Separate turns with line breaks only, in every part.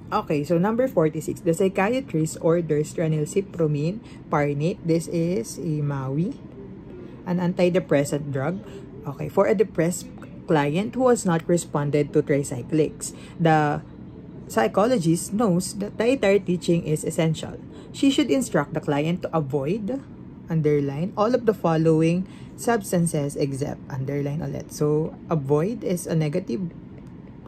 Okay, so number 46, the psychiatrist orders tranylcypromine parnate. This is a Maui, an antidepressant drug. Okay, for a depressed client who has not responded to tricyclics. The psychologist knows that dietary teaching is essential. She should instruct the client to avoid, underline, all of the following substances except, underline ulit. So, avoid is a negative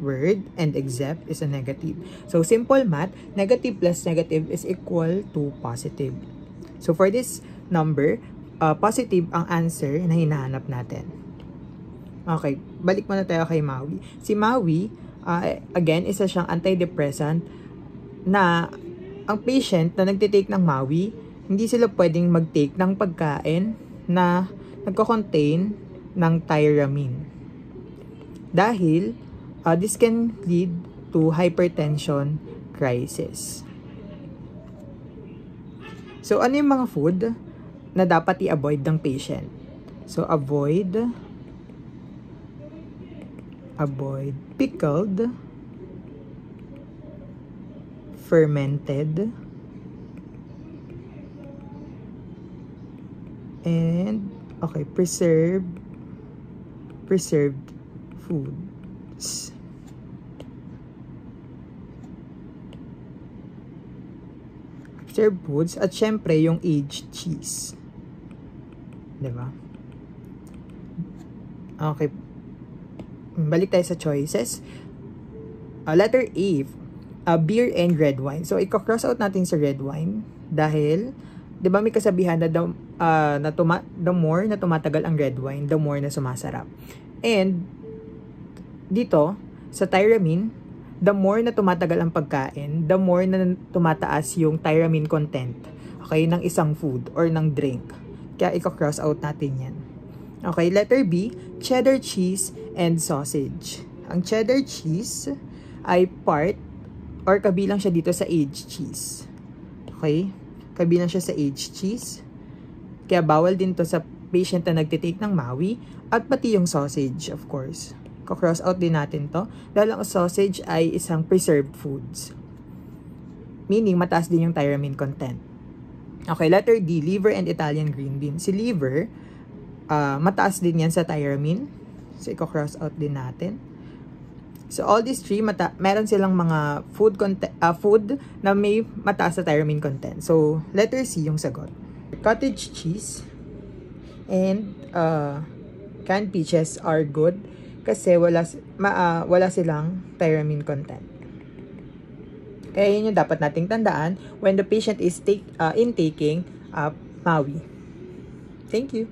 word and except is a negative. So, simple math, negative plus negative is equal to positive. So, for this number, positive ang answer na hinahanap natin. Okay, balik muna tayo kay Maui. Si Maui, again, isa siyang antidepressant na ang patient na nagtitake ng Maui, hindi sila pwedeng mag-take ng pagkain na nagko-contain ng tyramine. Dahil, this can lead to hypertension crisis. So, ano yung mga food na dapat i-avoid ng patient? So, avoid pickled, fermented, and preserved foods. Preserved foods at syempre yung aged cheese. Diba? Okay. Balik tayo sa choices. Letter A, beer and red wine. So, i-cross out natin sa red wine dahil, di ba may kasabihan na the more na tumatagal ang red wine, the more na sumasarap. And, dito, sa tyramine, the more na tumatagal ang pagkain, the more na tumataas yung tyramine content, okay, ng isang food or ng drink. Kaya, i-cross out natin yan. Okay, letter B, cheddar cheese and sausage. Ang cheddar cheese ay part or kabilang siya dito sa aged cheese. Okay? Kabilang siya sa aged cheese. Kaya bawal din to sa patient na nagtitake ng Maui at pati yung sausage, of course. Cross out din natin to dahil ang sausage ay isang preserved foods. Meaning, mataas din yung tyramine content. Okay, letter D, liver and Italian green bean. Si liver, mataas din yan sa tyramine. So, i-cross out din natin. So, all these three, meron silang mga food na may mataas sa tyramine content. So, letter C yung sagot. Cottage cheese and canned peaches are good kasi wala silang tyramine content. Kaya yun yung dapat nating tandaan when the patient is intaking Maui. Thank you.